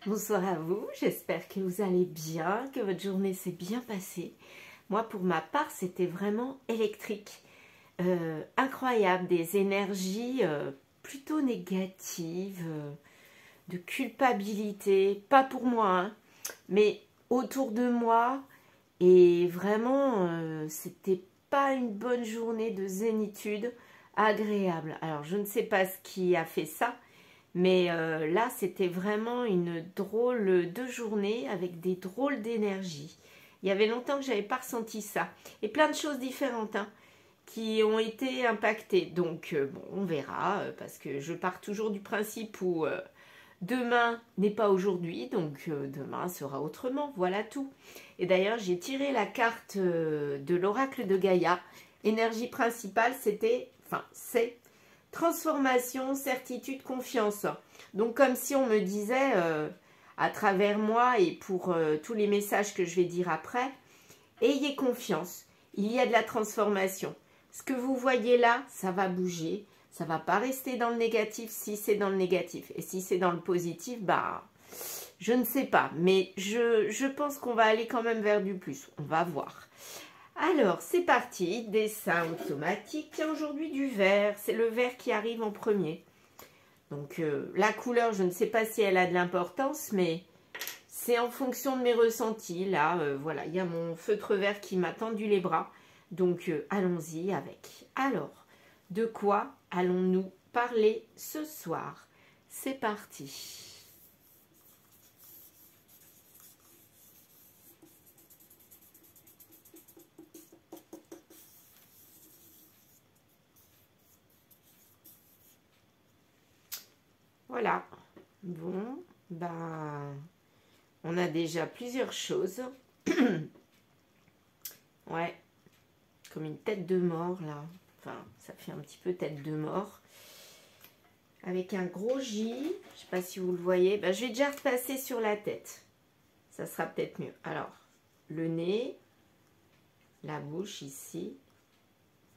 Bonsoir à vous, j'espère que vous allez bien, que votre journée s'est bien passée. Moi, pour ma part, c'était vraiment électrique. Incroyable, des énergies plutôt négatives, de culpabilité, pas pour moi, hein, mais autour de moi. Et vraiment, c'était pas une bonne journée de zénitude agréable. Alors, je ne sais pas ce qui a fait ça, mais là, c'était vraiment une drôle de journée avec des drôles d'énergie. Il y avait longtemps que je n'avais pas ressenti ça. Et plein de choses différentes hein, qui ont été impactées. Donc, bon, on verra, parce que je pars toujours du principe où demain n'est pas aujourd'hui, donc demain sera autrement. Voilà tout. Et d'ailleurs, j'ai tiré la carte de l'oracle de Gaïa. Énergie principale, c'est transformation, certitude, confiance. Donc comme si on me disait à travers moi et pour tous les messages que je vais dire après, ayez confiance, il y a de la transformation. Ce que vous voyez là, ça va bouger, ça va pas rester dans le négatif si c'est dans le négatif. Et si c'est dans le positif, bah je ne sais pas, mais je pense qu'on va aller quand même vers du plus, on va voir. Alors, c'est parti, dessin automatique. Tiens, aujourd'hui du vert, c'est le vert qui arrive en premier. Donc, la couleur, je ne sais pas si elle a de l'importance, mais c'est en fonction de mes ressentis. Là, voilà, il y a mon feutre vert qui m'a tendu les bras. Donc, allons-y avec. Alors, de quoi allons-nous parler ce soir? C'est parti. Voilà. Bon, ben, on a déjà plusieurs choses. Ouais, comme une tête de mort, là. Enfin, ça fait un petit peu tête de mort. Avec un gros J. Je ne sais pas si vous le voyez. Ben, je vais déjà repasser sur la tête. Ça sera peut-être mieux. Alors, le nez, la bouche ici.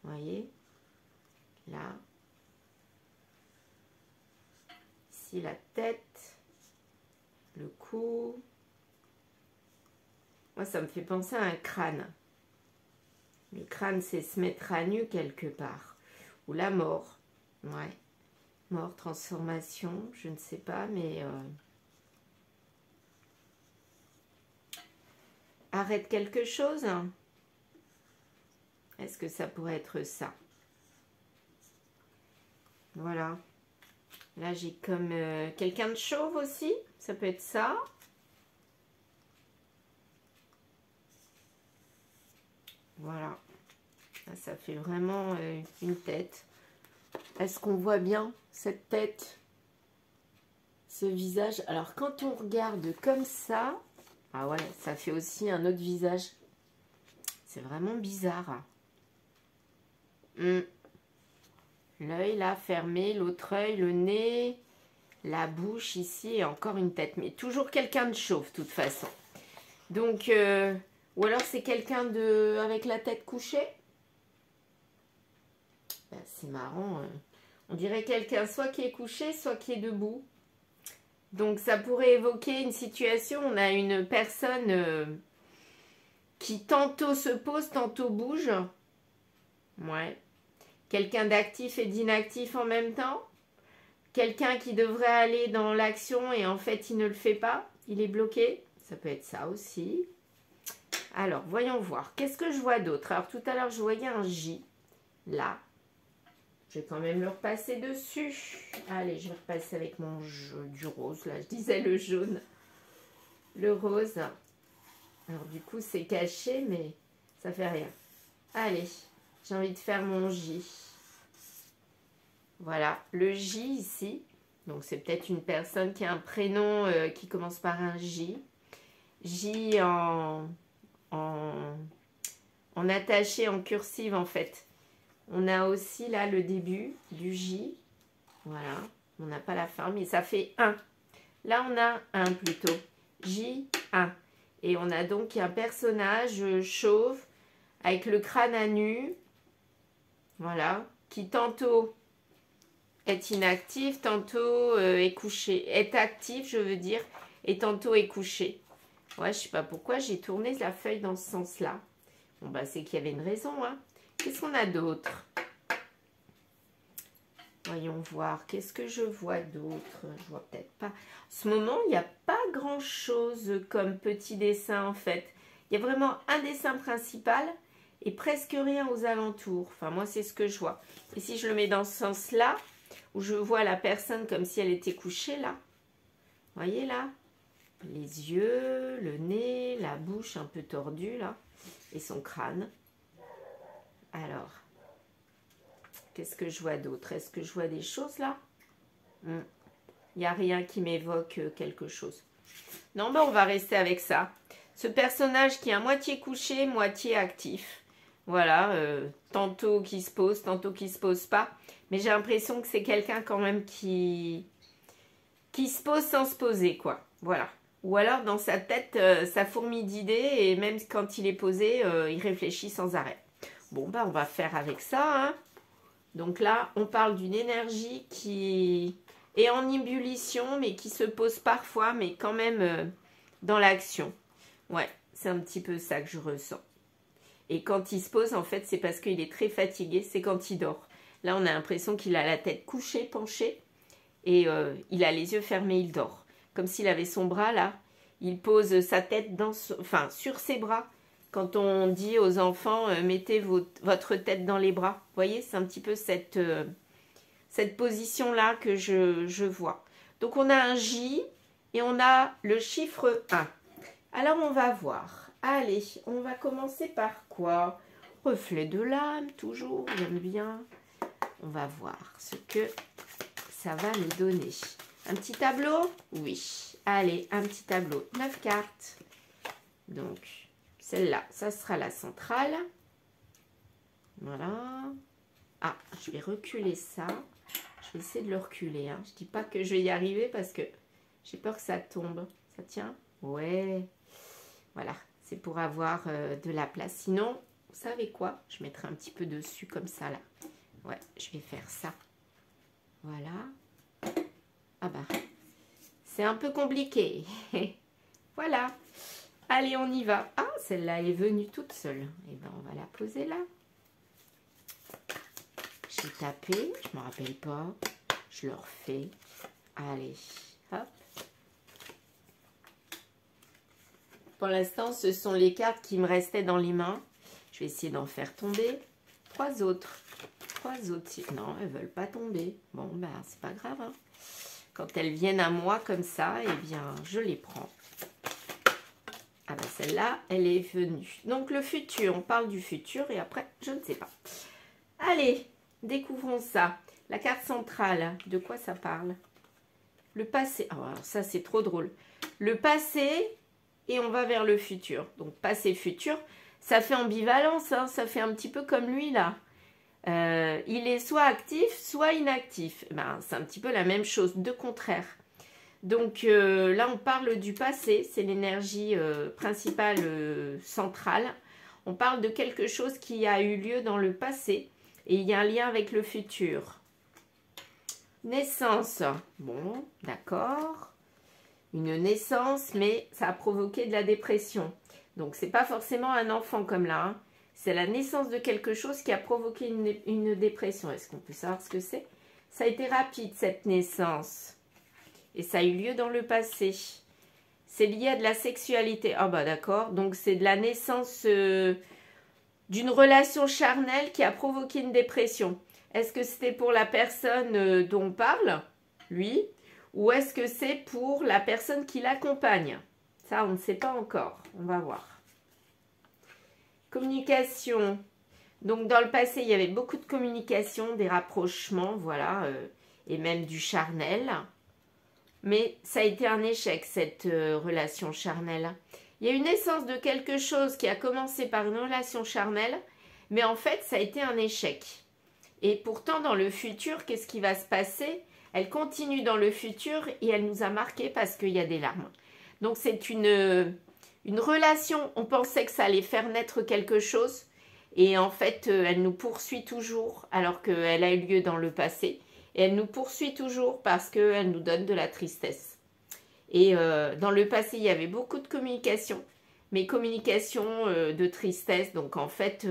Vous voyez? Là. Ici, la tête. Le cou. Moi, ça me fait penser à un crâne. Le crâne, c'est se mettre à nu quelque part. Ou la mort. Ouais. Mort, transformation, je ne sais pas, mais... Arrête quelque chose. Est-ce que ça pourrait être ça? Voilà. Là, j'ai comme quelqu'un de chauve aussi. Ça peut être ça. Voilà. Là, ça fait vraiment une tête. Est-ce qu'on voit bien cette tête? Ce visage? Alors, quand on regarde comme ça... Ah ouais, ça fait aussi un autre visage. C'est vraiment bizarre. L'œil là, fermé. L'autre œil, le nez... La bouche ici et encore une tête. Mais toujours quelqu'un de chauve, de toute façon. Donc, ou alors c'est quelqu'un de avec la tête couchée. Ben, c'est marrant. On dirait quelqu'un soit qui est couché, soit qui est debout. Donc, ça pourrait évoquer une situation. On a une personne qui tantôt se pose, tantôt bouge. Ouais. Quelqu'un d'actif et d'inactif en même temps. Quelqu'un qui devrait aller dans l'action et en fait, il ne le fait pas. Il est bloqué. Ça peut être ça aussi. Alors, voyons voir. Qu'est-ce que je vois d'autre? Alors, tout à l'heure, je voyais un J. Là. Je vais quand même le repasser dessus. Allez, je vais repasser avec mon du rose. Là, je disais le jaune. Le rose. Alors, du coup, c'est caché, mais ça fait rien. Allez, j'ai envie de faire mon J. Voilà, le J ici. Donc, c'est peut-être une personne qui a un prénom qui commence par un J. J en attaché, en cursive, en fait. On a aussi, là, le début du J. Voilà, on n'a pas la fin, mais ça fait 1. Là, on a 1 plutôt. J1. Et on a donc un personnage chauve avec le crâne à nu. Voilà, qui tantôt est inactif, tantôt est couché. Est actif, je veux dire, et tantôt est couché. Ouais, je sais pas pourquoi j'ai tourné la feuille dans ce sens-là. Bon, bah, c'est qu'il y avait une raison, hein. Qu'est-ce qu'on a d'autre? Voyons voir. Qu'est-ce que je vois d'autre? Je vois peut-être pas. En ce moment, il n'y a pas grand-chose comme petit dessin, en fait. Il y a vraiment un dessin principal et presque rien aux alentours. Enfin, moi, c'est ce que je vois. Et si je le mets dans ce sens-là, où je vois la personne comme si elle était couchée, là. Vous voyez, là? Les yeux, le nez, la bouche un peu tordue, là. Et son crâne. Alors, qu'est-ce que je vois d'autre? Est-ce que je vois des choses, là? Il n'y a rien qui m'évoque quelque chose. Non, ben, on va rester avec ça. Ce personnage qui est à moitié couché, moitié actif. Voilà, tantôt qui se pose, tantôt qui se pose pas. Mais j'ai l'impression que c'est quelqu'un quand même qui se pose sans se poser, quoi. Voilà. Ou alors dans sa tête, ça fourmille d'idées et même quand il est posé, il réfléchit sans arrêt. Bon, ben on va faire avec ça, hein. Donc là, on parle d'une énergie qui est en ébullition, mais qui se pose parfois, mais quand même dans l'action. Ouais, c'est un petit peu ça que je ressens. Et quand il se pose, en fait, c'est parce qu'il est très fatigué, c'est quand il dort. Là, on a l'impression qu'il a la tête couchée, penchée, et il a les yeux fermés, il dort. Comme s'il avait son bras là, il pose sa tête sur ses bras. Quand on dit aux enfants, mettez votre tête dans les bras. Vous voyez, c'est un petit peu cette position-là que je vois. Donc, on a un J et on a le chiffre 1. Alors, on va voir. Allez, on va commencer par quoi? Reflet de l'âme, toujours, j'aime bien. On va voir ce que ça va nous donner. Un petit tableau? Oui. Allez, un petit tableau. 9 cartes. Donc, celle-là, ça sera la centrale. Voilà. Ah, je vais reculer ça. Je vais essayer de le reculer. Hein. Je ne dis pas que je vais y arriver parce que j'ai peur que ça tombe. Ça tient? Ouais. Voilà. C'est pour avoir de la place. Sinon, vous savez quoi? Je mettrai un petit peu dessus comme ça, là. Ouais, je vais faire ça. Voilà. Ah bah, c'est un peu compliqué. Voilà. Allez, on y va. Ah, celle-là est venue toute seule. Et ben, on va la poser là. J'ai tapé, je me rappelle pas. Je le refais. Allez, hop. Pour l'instant, ce sont les cartes qui me restaient dans les mains. Je vais essayer d'en faire tomber 3 autres. 3 autres. Non, elles ne veulent pas tomber. Bon, ben, c'est pas grave. Hein. Quand elles viennent à moi comme ça, eh bien, je les prends. Ah ben, celle-là, elle est venue. Donc, le futur, on parle du futur et après, je ne sais pas. Allez, découvrons ça. La carte centrale, de quoi ça parle? Le passé. Oh, alors ça, c'est trop drôle. Le passé et on va vers le futur. Donc, passé-futur, ça fait ambivalence. Hein, ça fait un petit peu comme lui, là. Il est soit actif, soit inactif. Ben, c'est un petit peu la même chose, deux contraires. Donc, là, on parle du passé. C'est l'énergie principale centrale. On parle de quelque chose qui a eu lieu dans le passé. Et il y a un lien avec le futur. Naissance. Bon, d'accord. Une naissance, mais ça a provoqué de la dépression. Donc, c'est pas forcément un enfant comme là. Hein. C'est la naissance de quelque chose qui a provoqué une dépression. Est-ce qu'on peut savoir ce que c'est? Ça a été rapide, cette naissance. Et ça a eu lieu dans le passé. C'est lié à de la sexualité. Ah bah d'accord. Donc, c'est de la naissance d'une relation charnelle qui a provoqué une dépression. Est-ce que c'était pour la personne dont on parle, lui, ou est-ce que c'est pour la personne qui l'accompagne? Ça, on ne sait pas encore. On va voir. Communication. Donc, dans le passé, il y avait beaucoup de communication, des rapprochements, voilà, et même du charnel. Mais ça a été un échec, cette relation charnelle. Il y a une naissance de quelque chose qui a commencé par une relation charnelle, mais en fait, ça a été un échec. Et pourtant, dans le futur, qu'est-ce qui va se passer? Elle continue dans le futur et elle nous a marqué parce qu'il y a des larmes. Donc, c'est une relation, on pensait que ça allait faire naître quelque chose. Et en fait, elle nous poursuit toujours alors qu'elle a eu lieu dans le passé. Et elle nous poursuit toujours parce qu'elle nous donne de la tristesse. Et dans le passé, il y avait beaucoup de communication, mais communication de tristesse. Donc en fait,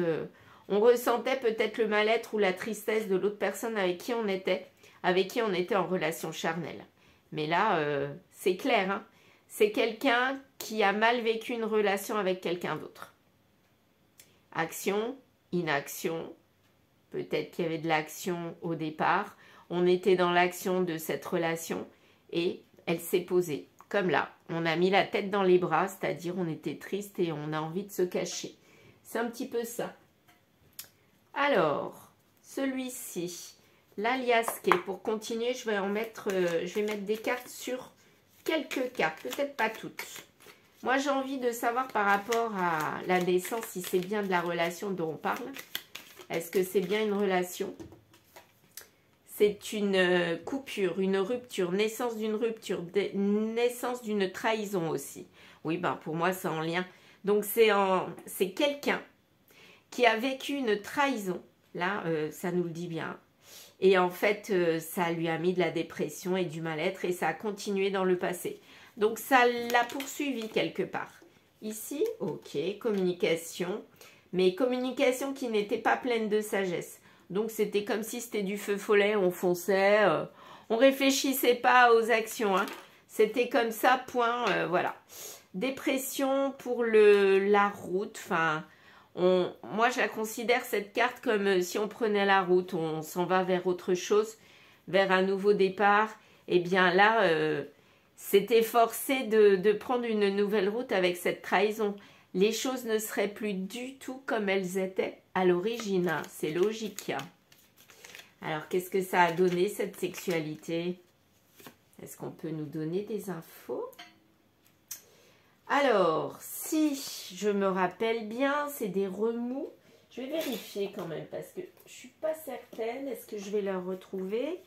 on ressentait peut-être le mal-être ou la tristesse de l'autre personne avec qui on était en relation charnelle. Mais là, c'est clair, hein, c'est quelqu'un qui a mal vécu une relation avec quelqu'un d'autre. Action, inaction, peut-être qu'il y avait de l'action au départ. On était dans l'action de cette relation et elle s'est posée. Comme là, on a mis la tête dans les bras, c'est-à-dire on était triste et on a envie de se cacher. C'est un petit peu ça. Alors, celui-ci, l'aliasqué, pour continuer, je vais mettre des cartes sur quelques cartes, peut-être pas toutes. Moi, j'ai envie de savoir par rapport à la naissance, si c'est bien de la relation dont on parle. Est-ce que c'est bien une relation ? C'est une coupure, une rupture, naissance d'une rupture, naissance d'une trahison aussi. Oui, ben pour moi, c'est en lien. Donc, c'est quelqu'un qui a vécu une trahison. Là, ça nous le dit bien. Et en fait, ça lui a mis de la dépression et du mal-être et ça a continué dans le passé. Donc, ça l'a poursuivi quelque part. Ici, ok, communication. Mais communication qui n'était pas pleine de sagesse. Donc, c'était comme si c'était du feu follet, on fonçait, on réfléchissait pas aux actions. Hein. C'était comme ça, point, voilà. Dépression pour la route. Enfin, moi, je la considère cette carte comme si on prenait la route, on s'en va vers autre chose, vers un nouveau départ. Et bien là, c'était forcé de prendre une nouvelle route avec cette trahison. Les choses ne seraient plus du tout comme elles étaient à l'origine. C'est logique. Alors, qu'est-ce que ça a donné, cette sexualité? Est-ce qu'on peut nous donner des infos? Alors, si je me rappelle bien, c'est des remous. Je vais vérifier quand même parce que je ne suis pas certaine. Est-ce que je vais le retrouver?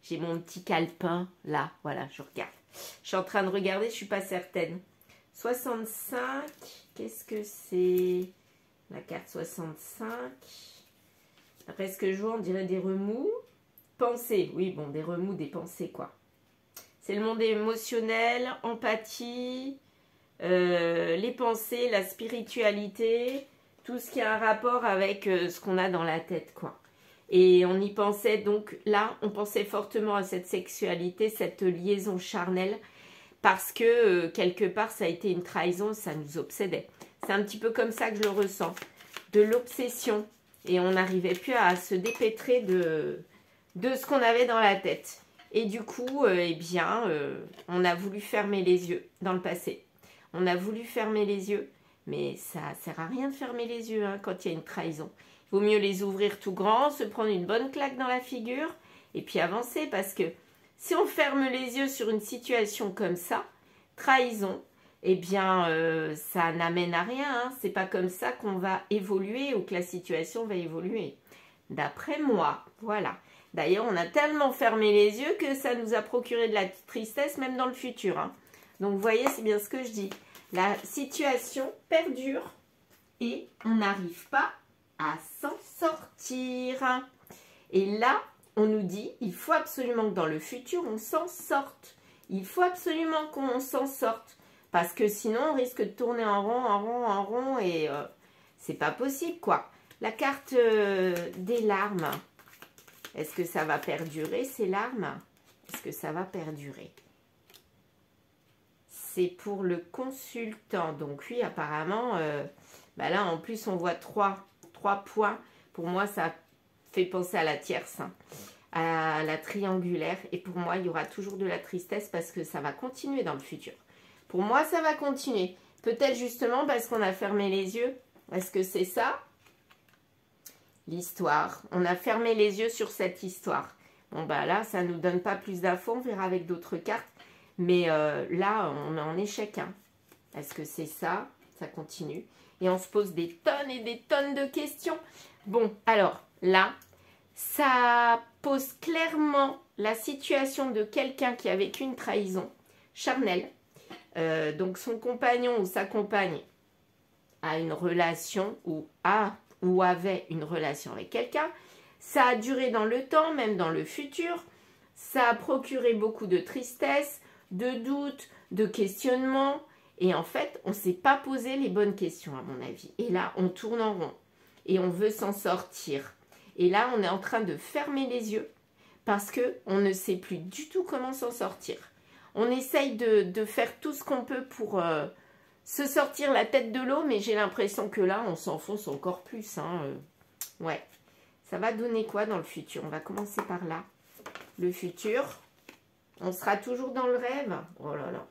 J'ai mon petit calepin là. Voilà, je regarde. Je suis en train de regarder, je ne suis pas certaine. 65, qu'est-ce que c'est? La carte 65. Après ce que je vois, on dirait des remous. Pensées, oui, bon, des remous, des pensées, quoi. C'est le monde émotionnel, empathie, les pensées, la spiritualité, tout ce qui a un rapport avec ce qu'on a dans la tête, quoi. Et on y pensait, donc là, on pensait fortement à cette sexualité, cette liaison charnelle, parce que quelque part, ça a été une trahison, ça nous obsédait. C'est un petit peu comme ça que je le ressens, de l'obsession. Et on n'arrivait plus à se dépêtrer de ce qu'on avait dans la tête. Et du coup, eh bien, on a voulu fermer les yeux dans le passé. On a voulu fermer les yeux, mais ça ne sert à rien de fermer les yeux hein, quand il y a une trahison. Il vaut mieux les ouvrir tout grand, se prendre une bonne claque dans la figure et puis avancer. Parce que si on ferme les yeux sur une situation comme ça, trahison, eh bien, ça n'amène à rien. Hein. C'est pas comme ça qu'on va évoluer ou que la situation va évoluer. D'après moi, voilà. D'ailleurs, on a tellement fermé les yeux que ça nous a procuré de la tristesse, même dans le futur. Hein. Donc, vous voyez, c'est bien ce que je dis. La situation perdure et on n'arrive pas à s'en sortir. Et là, on nous dit, il faut absolument que dans le futur, on s'en sorte. Il faut absolument qu'on s'en sorte. Parce que sinon, on risque de tourner en rond, en rond, en rond. Et c'est pas possible, quoi. La carte des larmes. Est-ce que ça va perdurer, ces larmes? Est-ce que ça va perdurer? C'est pour le consultant. Donc, oui, apparemment, bah là, en plus, on voit trois points. Pour moi, ça fait penser à la tierce, hein, à la triangulaire. Et pour moi, il y aura toujours de la tristesse parce que ça va continuer dans le futur. Pour moi, ça va continuer. Peut-être justement parce qu'on a fermé les yeux. Est-ce que c'est ça? L'histoire. On a fermé les yeux sur cette histoire. Bon, bah là, ça ne nous donne pas plus d'infos. On verra avec d'autres cartes. Mais là, on est en échec. Hein. Est-ce que c'est ça? Ça continue. Et on se pose des tonnes et des tonnes de questions. Bon, alors, là, ça pose clairement la situation de quelqu'un qui a vécu une trahison charnelle. Donc, son compagnon ou sa compagne a une relation ou avait une relation avec quelqu'un. Ça a duré dans le temps, même dans le futur. Ça a procuré beaucoup de tristesse, de doutes, de questionnements. Et en fait, on ne s'est pas posé les bonnes questions, à mon avis. Et là, on tourne en rond. Et on veut s'en sortir. Et là, on est en train de fermer les yeux parce qu'on ne sait plus du tout comment s'en sortir. On essaye de faire tout ce qu'on peut pour se sortir la tête de l'eau, mais j'ai l'impression que là, on s'enfonce encore plus. Ouais. Ça va donner quoi dans le futur? On va commencer par là. Le futur, on sera toujours dans le rêve. Oh là là.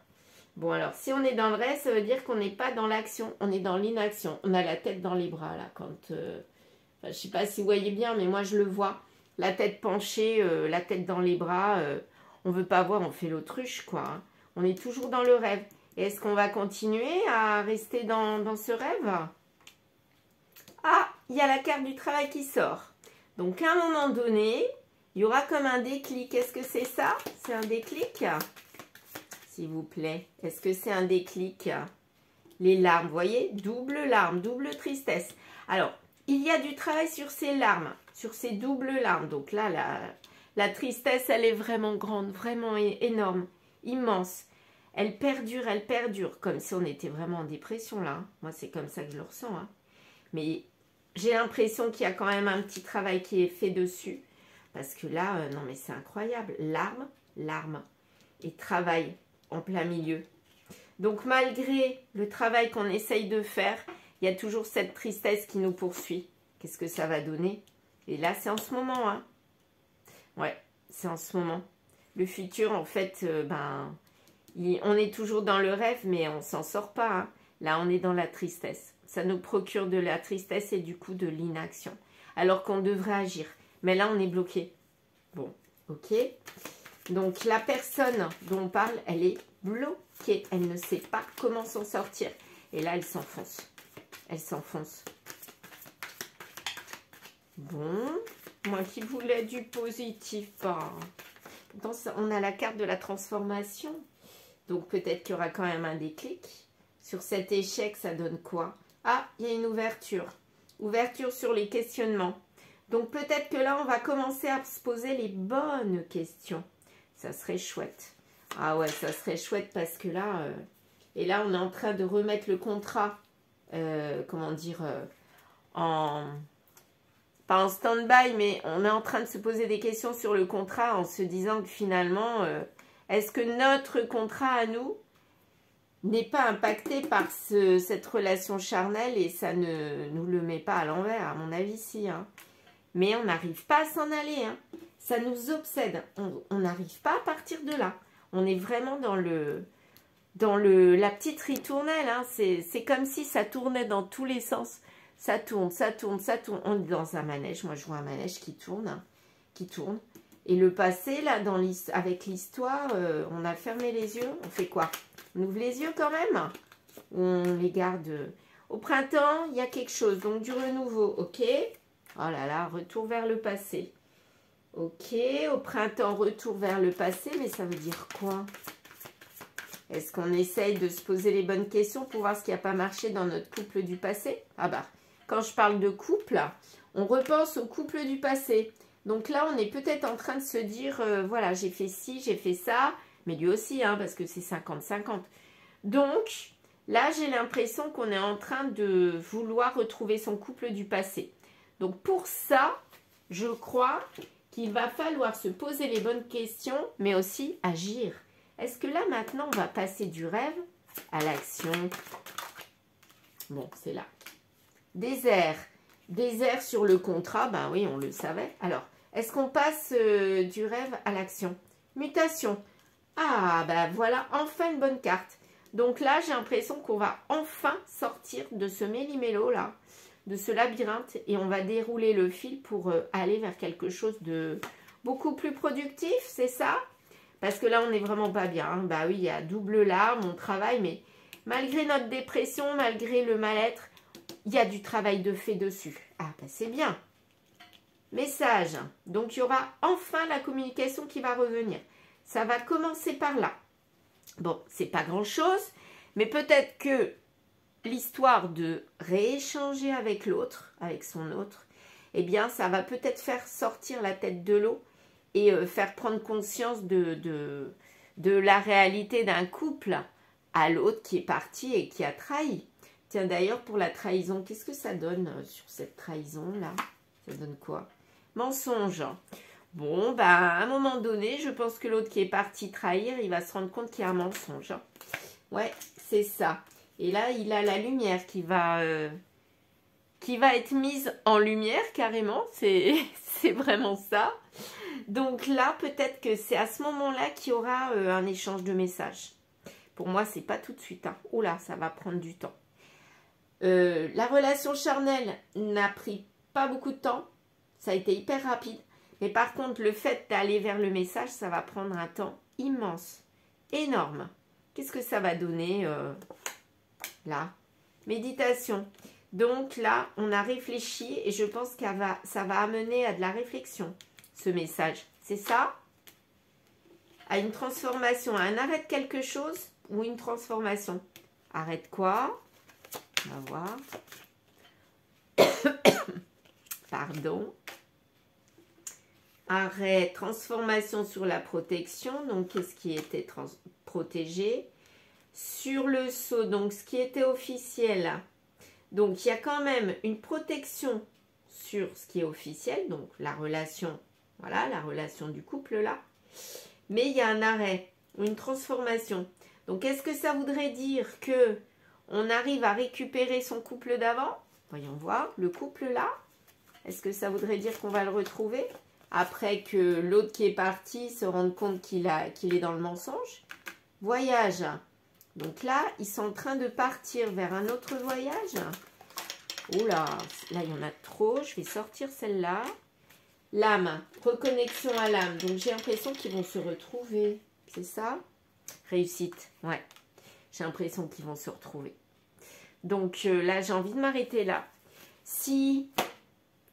Bon, alors, si on est dans le rêve, ça veut dire qu'on n'est pas dans l'action. On est dans l'inaction. On a la tête dans les bras, là. Quand, je ne sais pas si vous voyez bien, mais moi, je le vois. La tête penchée, la tête dans les bras. On ne veut pas voir, on fait l'autruche, quoi. Hein. On est toujours dans le rêve. Est-ce qu'on va continuer à rester dans ce rêve? Ah, il y a la carte du travail qui sort. Donc, à un moment donné, il y aura comme un déclic. Est-ce que c'est ça? C'est un déclic? S'il vous plaît. Est-ce que c'est un déclic? Les larmes, vous voyez? Double larme, double tristesse. Alors, il y a du travail sur ces larmes, sur ces doubles larmes. Donc là, la tristesse, elle est vraiment grande, vraiment énorme, immense. Elle perdure, comme si on était vraiment en dépression là. Hein. Moi, c'est comme ça que je le ressens. Hein. Mais j'ai l'impression qu'il y a quand même un petit travail qui est fait dessus. Parce que là, non mais c'est incroyable. Larmes et travail en plein milieu. Donc malgré le travail qu'on essaye de faire, il y a toujours cette tristesse qui nous poursuit. Qu'est-ce que ça va donner? Et là, c'est en ce moment. Hein. Ouais, c'est en ce moment. Le futur, en fait, on est toujours dans le rêve, mais on s'en sort pas. Hein. Là, on est dans la tristesse. Ça nous procure de la tristesse et du coup de l'inaction. Alors qu'on devrait agir. Mais là, on est bloqué. Bon, ok. Donc, la personne dont on parle, elle est bloquée. Elle ne sait pas comment s'en sortir. Et là, elle s'enfonce. Elle s'enfonce. Bon, moi qui voulais du positif. On a la carte de la transformation. Donc, peut-être qu'il y aura quand même un déclic. Sur cet échec, ça donne quoi? Ah, il y a une ouverture. Ouverture sur les questionnements. Donc, peut-être que là, on va commencer à se poser les bonnes questions. Ça serait chouette. Ah ouais, ça serait chouette parce que là... et là, on est en train de remettre le contrat, comment dire, pas en stand-by, mais on est en train de se poser des questions sur le contrat en se disant que finalement, est-ce que notre contrat à nous n'est pas impacté par cette relation charnelle et ça ne nous le met pas à l'envers, à mon avis, si. Hein. Mais on n'arrive pas à s'en aller. Hein. Ça nous obsède. On n'arrive pas à partir de là. On est vraiment dans la petite ritournelle. Hein. C'est comme si ça tournait dans tous les sens. Ça tourne, ça tourne, ça tourne. On est dans un manège. Moi, je vois un manège qui tourne. Hein, qui tourne. Et le passé, là, avec l'histoire, on a fermé les yeux. On fait quoi? On ouvre les yeux quand même? On les garde. Au printemps, il y a quelque chose. Donc, du renouveau. Ok. Oh là là, retour vers le passé. Ok. Au printemps, retour vers le passé. Mais ça veut dire quoi? Est-ce qu'on essaye de se poser les bonnes questions pour voir ce qui n'a pas marché dans notre couple du passé? Ah bah, quand je parle de couple, on repense au couple du passé. Donc là, on est peut-être en train de se dire, voilà, j'ai fait ci, j'ai fait ça. Mais lui aussi, hein, parce que c'est 50-50. Donc, là, j'ai l'impression qu'on est en train de vouloir retrouver son couple du passé. Donc, pour ça, je crois qu'il va falloir se poser les bonnes questions, mais aussi agir. Est-ce que là, maintenant, on va passer du rêve à l'action? Bon, c'est là. Désert. Désert sur le contrat, ben oui, on le savait. Alors, est-ce qu'on passe du rêve à l'action? Mutation. Ah, ben voilà, enfin une bonne carte. Donc là, j'ai l'impression qu'on va enfin sortir de ce méli-mélo là, de ce labyrinthe, et on va dérouler le fil pour aller vers quelque chose de beaucoup plus productif, c'est ça? Parce que là, on n'est vraiment pas bien. Hein. Bah oui, il y a double larme, on travaille, mais malgré notre dépression, malgré le mal-être, il y a du travail de fait dessus. Ah, ben c'est bien. Message. Donc, il y aura enfin la communication qui va revenir. Ça va commencer par là. Bon, c'est pas grand-chose, mais peut-être que l'histoire de rééchanger avec l'autre, avec son autre, eh bien, ça va peut-être faire sortir la tête de l'eau et faire prendre conscience de de la réalité d'un couple à l'autre qui est parti et qui a trahi. Tiens, d'ailleurs, pour la trahison, qu'est-ce que ça donne sur cette trahison-là? Ça donne quoi? Mensonge. Bon, bah, à un moment donné, je pense que l'autre qui est parti trahir, il va se rendre compte qu'il y a un mensonge. Ouais, c'est ça. Et là, il a la lumière qui va être mise en lumière, carrément. C'est vraiment ça. Donc là, peut-être que c'est à ce moment-là qu'il y aura un échange de messages. Pour moi, c'est pas tout de suite. Hein. Oh là, ça va prendre du temps. La relation charnelle n'a pris pas beaucoup de temps. Ça a été hyper rapide. Mais par contre, le fait d'aller vers le message, ça va prendre un temps immense, énorme. Qu'est-ce que ça va donner là? Méditation. Donc là, on a réfléchi et je pense que ça va amener à de la réflexion, ce message. C'est ça? À une transformation, à un arrêt de quelque chose ou une transformation? Arrête quoi? On va voir. Pardon. Arrêt, transformation sur la protection. Donc, qu'est-ce qui était protégé? Sur le sceau, donc ce qui était officiel. Donc, il y a quand même une protection sur ce qui est officiel. Donc, la relation, voilà, la relation du couple là. Mais il y a un arrêt ou une transformation. Donc, est-ce que ça voudrait dire que on arrive à récupérer son couple d'avant? Voyons voir, le couple là. Est-ce que ça voudrait dire qu'on va le retrouver après que l'autre qui est parti se rende compte qu'il est dans le mensonge? Voyage. Donc là, ils sont en train de partir vers un autre voyage. Oula, là, il y en a trop. Je vais sortir celle-là. L'âme, reconnexion à l'âme. Donc, j'ai l'impression qu'ils vont se retrouver. C'est ça? Réussite, ouais. J'ai l'impression qu'ils vont se retrouver. Donc, là, j'ai envie de m'arrêter là. Si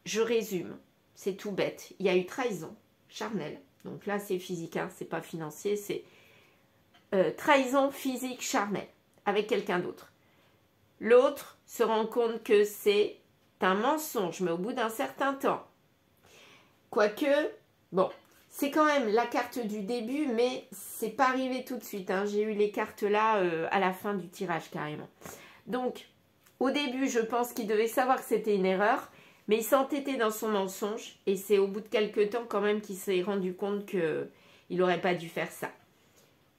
je résume, c'est tout bête. Il y a eu trahison charnelle. Donc là, c'est physique, hein, c'est pas financier, c'est trahison physique charnelle avec quelqu'un d'autre. L'autre se rend compte que c'est un mensonge, mais au bout d'un certain temps. Quoique, bon, c'est quand même la carte du début, mais c'est pas arrivé tout de suite. Hein. J'ai eu les cartes là à la fin du tirage carrément. Donc, au début, je pense qu'il devait savoir que c'était une erreur, mais il s'est entêté dans son mensonge et c'est au bout de quelques temps quand même qu'il s'est rendu compte qu'il n'aurait pas dû faire ça.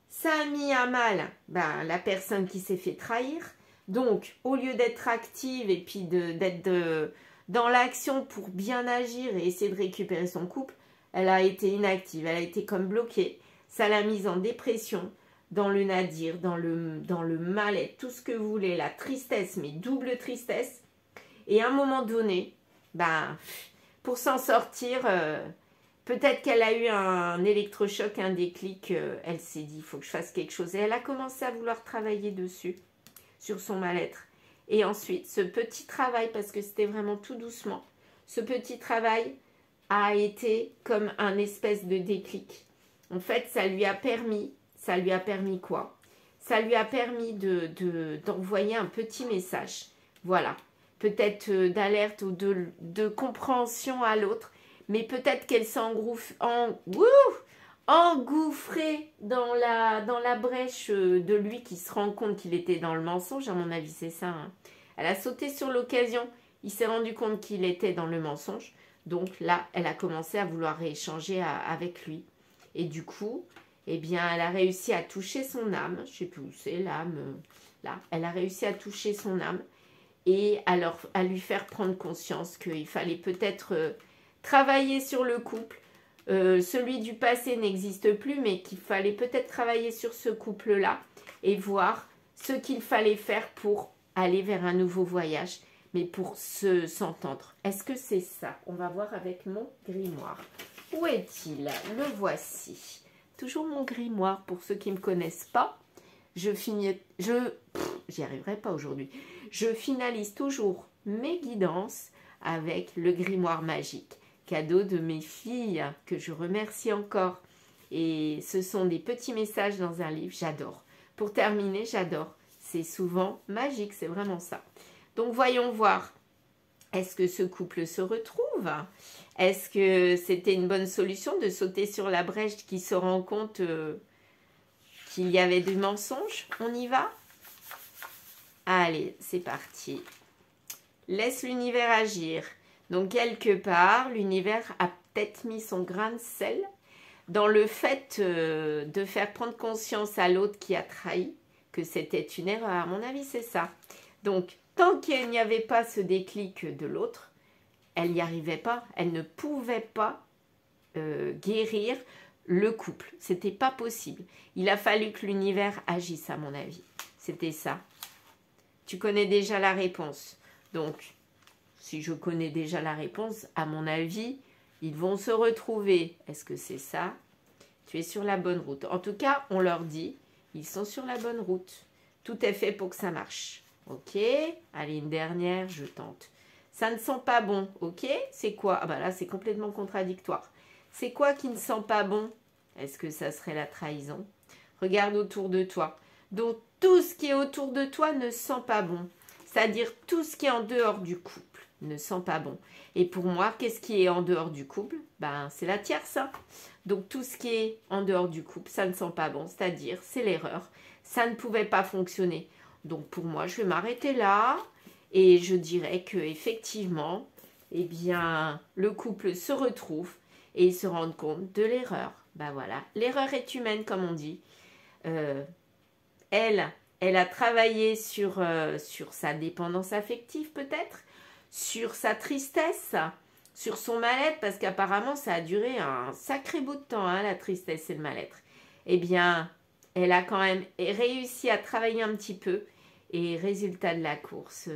Ça a mis à mal la personne qui s'est fait trahir. Donc, au lieu d'être active et puis d'être dans l'action pour bien agir et essayer de récupérer son couple, elle a été inactive, elle a été comme bloquée. Ça l'a mise en dépression, dans le nadir, dans le mal-être, tout ce que vous voulez, la tristesse, mais double tristesse. Et à un moment donné, pour s'en sortir, peut-être qu'elle a eu un électrochoc, un déclic, elle s'est dit, il faut que je fasse quelque chose. Et elle a commencé à vouloir travailler dessus, sur son mal-être. Et ensuite, ce petit travail, parce que c'était vraiment tout doucement, ce petit travail a été comme un espèce de déclic. En fait, ça lui a permis quoi? Ça lui a permis d'envoyer un petit message. Voilà. Peut-être d'alerte ou de compréhension à l'autre. Mais peut-être qu'elle s'est engouffrée dans la brèche de lui qui se rend compte qu'il était dans le mensonge. À mon avis, c'est ça. Hein. Elle a sauté sur l'occasion. Il s'est rendu compte qu'il était dans le mensonge. Donc là, elle a commencé à vouloir rééchanger avec lui. Et du coup, eh bien, elle a réussi à toucher son âme. Je ne sais plus où c'est, l'âme. Là, elle a réussi à toucher son âme et à lui faire prendre conscience qu'il fallait peut-être travailler sur le couple. Celui du passé n'existe plus, mais qu'il fallait peut-être travailler sur ce couple-là et voir ce qu'il fallait faire pour aller vers un nouveau voyage, mais pour s'entendre. Est-ce que c'est ça? On va voir avec mon grimoire. Où est-il? Le voici. Toujours mon grimoire, pour ceux qui ne me connaissent pas. J'y arriverai pas aujourd'hui. Je finalise toujours mes guidances avec le grimoire magique. Cadeau de mes filles, que je remercie encore. Et ce sont des petits messages dans un livre, j'adore. Pour terminer, j'adore. C'est souvent magique, c'est vraiment ça. Donc, voyons voir. Est-ce que ce couple se retrouve? Est-ce que c'était une bonne solution de sauter sur la brèche qui se rend compte qu'il y avait du mensonge. On y va? Allez, c'est parti. Laisse l'univers agir. Donc, quelque part, l'univers a peut-être mis son grain de sel dans le fait de faire prendre conscience à l'autre qui a trahi que c'était une erreur. À mon avis, c'est ça. Donc, tant qu'il n'y avait pas ce déclic de l'autre, elle n'y arrivait pas. Elle ne pouvait pas guérir le couple. C'était pas possible. Il a fallu que l'univers agisse, à mon avis. C'était ça. Tu connais déjà la réponse. Donc, si je connais déjà la réponse, à mon avis, ils vont se retrouver. Est-ce que c'est ça? Tu es sur la bonne route. En tout cas, on leur dit, ils sont sur la bonne route. Tout est fait pour que ça marche. Ok? Allez, une dernière, je tente. Ça ne sent pas bon. Ok? C'est quoi? Ah bah là, c'est complètement contradictoire. C'est quoi qui ne sent pas bon? Est-ce que ça serait la trahison? Regarde autour de toi. Donc, tout ce qui est autour de toi ne sent pas bon. C'est-à-dire tout ce qui est en dehors du couple ne sent pas bon. Et pour moi, qu'est-ce qui est en dehors du couple? Ben, c'est la tierce. Hein. Donc, tout ce qui est en dehors du couple, ça ne sent pas bon. C'est-à-dire, c'est l'erreur. Ça ne pouvait pas fonctionner. Donc, pour moi, je vais m'arrêter là. Et je dirais que effectivement, eh bien, le couple se retrouve et ils se rendent compte de l'erreur. Ben voilà, l'erreur est humaine, comme on dit. Elle a travaillé sur sa dépendance affective peut-être, sur sa tristesse, sur son mal-être, parce qu'apparemment ça a duré un sacré bout de temps, hein, la tristesse et le mal-être. Eh bien, elle a quand même réussi à travailler un petit peu, et résultat de la course,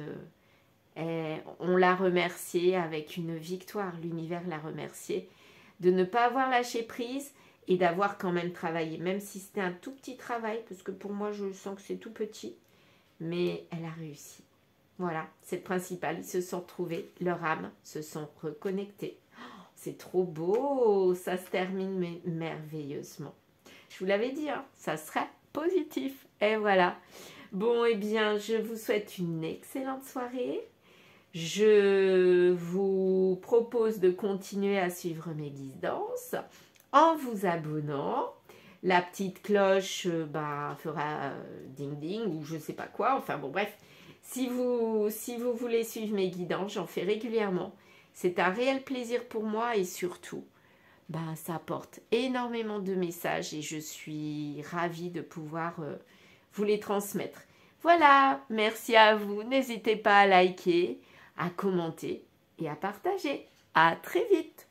on l'a remerciée avec une victoire, l'univers l'a remerciée, de ne pas avoir lâché prise, et d'avoir quand même travaillé, même si c'était un tout petit travail, parce que pour moi, je sens que c'est tout petit, mais elle a réussi. Voilà, c'est le principal, ils se sont retrouvés, leurs âmes se sont reconnectées. Oh, c'est trop beau, ça se termine merveilleusement. Je vous l'avais dit, hein, ça serait positif. Et voilà. Bon, eh bien, je vous souhaite une excellente soirée. Je vous propose de continuer à suivre mes guidances en vous abonnant. La petite cloche fera ding ding ou je sais pas quoi. Enfin bon, bref. Si vous voulez suivre mes guidances, j'en fais régulièrement. C'est un réel plaisir pour moi et surtout, ça apporte énormément de messages et je suis ravie de pouvoir vous les transmettre. Voilà, merci à vous. N'hésitez pas à liker, à commenter et à partager. À très vite.